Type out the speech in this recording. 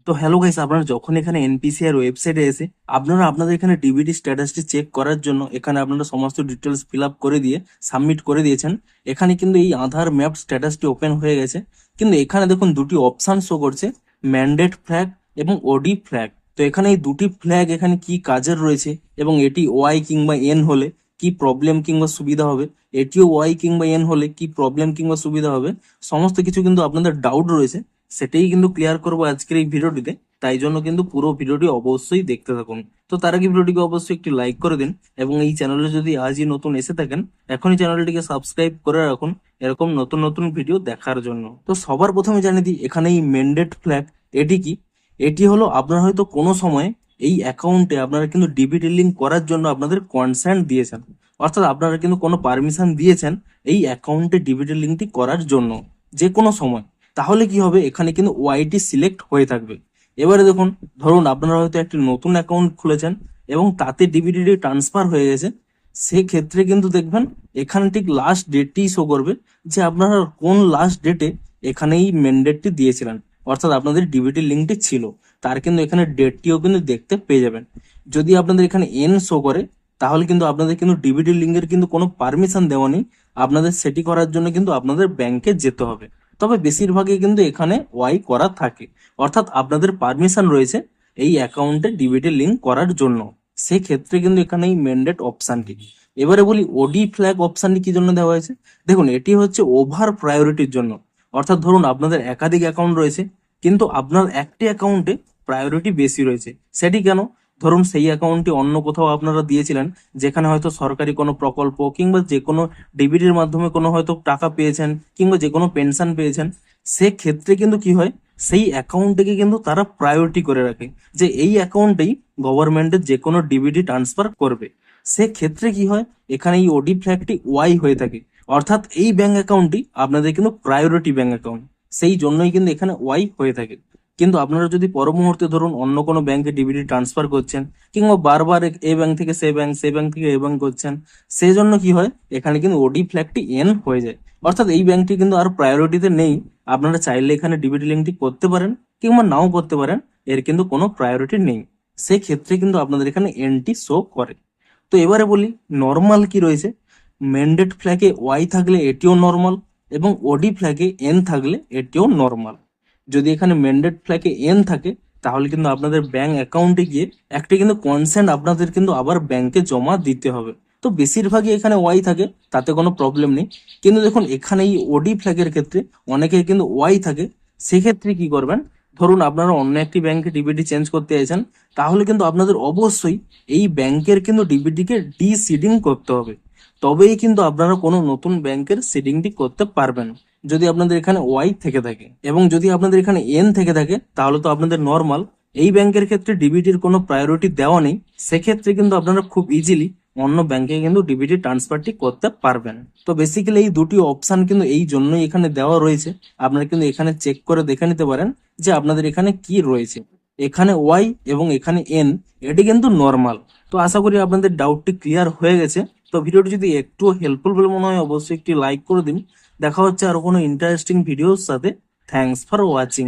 তো hello guys, আপনারা যখন এখানে এনপিসিআর ওয়েবসাইটে এসে আপনারা আপনাদের এখানে ডিবিটি স্ট্যাটাসটি চেক করার জন্য এখানে আপনারা সমস্ত ডিটেলস ফিল আপ করে দিয়ে সাবমিট করে দিয়েছেন। এখানে কিন্তু এই আধার ম্যাপ স্ট্যাটাসটি ওপেন হয়ে গেছে, কিন্তু এখানে দেখুন দুটি অপশন শো করছে, ম্যান্ডেট ফ্ল্যাগ এবং ওডি ফ্ল্যাগ। তো এখানে এই দুটি ফ্ল্যাগ এখানে কি কাজের রয়েছে এবং এটি ওয়াই কিংবা এন হলে কি প্রবলেম কিংবা সুবিধা হবে, এটিও ওয়াই কিংবা এন হলে কি প্রবলেম কিংবা সুবিধা হবে, সমস্ত কিছু কিন্তু আপনাদের ডাউট রয়েছে, সেটাই কিন্তু ক্লিয়ার করবো আজকের এই ভিডিওটিতে। তাই জন্য কিন্তু পুরো ভিডিওটি অবশ্যই দেখতে থাকুন। তো তার আগে ভিডিওটিকে অবশ্যই একটি লাইক করে দিন এবং এই চ্যানেলে যদি আজই নতুন এসে থাকেন এখনই চ্যানেলটিকে সাবস্ক্রাইব করে রাখুন এরকম নতুন নতুন ভিডিও দেখার জন্য। তো সবার প্রথমে জানিয়ে দিই এখানে এই ম্যান্ডেট ফ্ল্যাগ এটি কি। এটি হলো আপনারা হয়তো কোনো সময় এই অ্যাকাউন্টে আপনারা কিন্তু ডিবিটি লিঙ্ক করার জন্য আপনাদের কনসেন্ট দিয়েছেন, অর্থাৎ আপনারা কিন্তু কোনো পারমিশন দিয়েছেন এই অ্যাকাউন্টে ডিবিটি লিঙ্কটি করার জন্য যে কোনো সময়। তাহলে কি হবে, এখানে কিন্তু ওয়াইটি সিলেক্ট হয়ে থাকবে। এবারে দেখুন, ধরুন আপনারা হয়তো একটি নতুন অ্যাকাউন্ট খুলেছেন এবং তাতে ডিবিটি ট্রান্সফার হয়ে গেছে, সেক্ষেত্রে কিন্তু দেখবেন এখানে ঠিক লাস্ট ডেটটি শো করবে যে আপনারা কোন লাস্ট ডেটে এখানে এই ম্যান্ডেটটি দিয়েছিলেন, অর্থাৎ আপনাদের ডিবিটি লিঙ্কটি ছিল তার কিন্তু এখানে ডেটটিও কিন্তু দেখতে পেয়ে যাবেন। যদি আপনাদের এখানে এন শো করে তাহলে কিন্তু আপনাদের কিন্তু ডিবিটি লিঙ্কের কিন্তু কোনো পারমিশন দেওয়া নেই, আপনাদের সেটি করার জন্য কিন্তু আপনাদের ব্যাংকে যেতে হবে। তবে বেশিরভাগই কিন্তু এখানে ওয়াই করা থাকে, অর্থাৎ আপনাদের পারমিশন রয়েছে এই অ্যাকাউন্টে ডিবিটি লিঙ্ক করার জন্য, সেক্ষেত্রে কিন্তু এখানে এই ম্যান্ডেট অপশনটি। এবারে বলি ওডি ফ্ল্যাগ অপশনটি কি জন্য দেওয়া হয়েছে। দেখুন, এটি হচ্ছে ওভার প্রায়োরিটির জন্য, অর্থাৎ ধরুন আপনাদের একাধিক অ্যাকাউন্ট রয়েছে কিন্তু আপনার একটি অ্যাকাউন্টে প্রায়োরিটি বেশি রয়েছে। সেটি কেন? ধরুন সেই অ্যাকাউন্টটি অন্য কোথাও আপনারা দিয়েছিলেন যেখানে হয়তো সরকারি কোনো প্রকল্প কিংবা যে কোনো ডিবিটির মাধ্যমে কোনো হয়তো টাকা পেয়েছেন কিংবা যে কোনো পেনশন পেয়েছেন, সেক্ষেত্রে কিন্তু কি হয়, সেই অ্যাকাউন্টটিকে কিন্তু তারা প্রায়োরিটি করে রাখে যে এই অ্যাকাউন্টেই গভর্নমেন্টের যে কোনো ডিবিটি ট্রান্সফার করবে। সেক্ষেত্রে কি হয়, এখানে এই ওডি ফ্ল্যাগটি ওয়াই হয়ে থাকে, অর্থাৎ এই ব্যাংক অ্যাকাউন্টটি আপনাদের কিন্তু প্রায়োরিটি ব্যাংক অ্যাকাউন্ট, সেই জন্যই কিন্তু এখানে ওয়াই হয়ে থাকে। কিন্তু আপনারা যদি পর মুহূর্তে ধরুন অন্য কোনো ব্যাংকে ডিবিটি ট্রান্সফার করছেন কিংবা বারবার এ ব্যাংক থেকে সে ব্যাংক, সে ব্যাংক থেকে এ ব্যাংক করছেন, সেই জন্য কি হয়, এখানে কিন্তু ওডি ফ্ল্যাগটি এন হয়ে যায়, অর্থাৎ এই ব্যাংকটি কিন্তু আর প্রায়োরিটিতে নেই। আপনারা চাইলে এখানে ডিবিটি লিঙ্কটি করতে পারেন কিংবা নাও করতে পারেন, এর কিন্তু কোনো প্রায়োরিটি নেই, সেক্ষেত্রে কিন্তু আপনাদের এখানে এনটি শো করে। তো এবারে বলি নর্মাল কি রয়েছে। ম্যান্ডেট ফ্ল্যাগে ওয়াই থাকলে এটিও নর্মাল এবং ওডি ফ্ল্যাগে এন থাকলে এটিও নর্মাল। যদি এখানে ম্যান্ডেট ফ্ল্যাগে এন থাকে তাহলে কিন্তু আপনাদের ব্যাংক অ্যাকাউন্টে গিয়ে একটি কিন্তু কনসেন্ট আপনাদের কিন্তু আবার ব্যাংকে জমা দিতে হবে। তো বেশিরভাগই এখানে ওয়াই থাকে, তাতে কোনো প্রবলেম নেই। কিন্তু দেখুন এখানে এই ওডি ফ্ল্যাগের ক্ষেত্রে অনেকের কিন্তু ওয়াই থাকে, সেক্ষেত্রে কি করবেন, ধরুন আপনারা অন্য একটি ব্যাংকে ডিবিটি চেঞ্জ করতে চাইছেন, তাহলে কিন্তু আপনাদের অবশ্যই এই ব্যাংকের কিন্তু ডিবিটিকে ডি সিডিং করতে হবে, তবেই কিন্তু আপনারা কোনো নতুন ব্যাংকের সিডিংটি করতে পারবেন যদি আপনাদের এখানে ওয়াই থেকে থাকে। এবং যদি আপনাদের এখানে এন থেকে থাকে তাহলে তো আপনাদের নর্মাল, এই ব্যাংকের ক্ষেত্রে ডিবিটির কোনো প্রায়োরিটি দেওয়া নেই, সেক্ষেত্রে কিন্তু আপনারা খুব ইজিলি অন্য ব্যাংকে কিন্তু ডিবিটি ট্রান্সফারটি করতে পারবেন। তো বেসিক্যালি এই দুটি অপশন কিন্তু এই জন্যই এখানে দেওয়া রয়েছে, আপনারা কিন্তু এখানে চেক করে দেখে নিতে পারেন যে আপনাদের এখানে কি রয়েছে। এখানে ওয়াই এবং এখানে এন, এটি কিন্তু নর্মাল। তো আশা করি আপনাদের ডাউটটি ক্লিয়ার হয়ে গেছে। তো ভিডিওটি যদি একটু হেল্পফুল বলে মনে হয় অবশ্যই একটি লাইক করে দিন। দেখা হচ্ছে আরো কোনো ইন্টারেস্টিং ভিডিওর সাথে। Thanks for watching.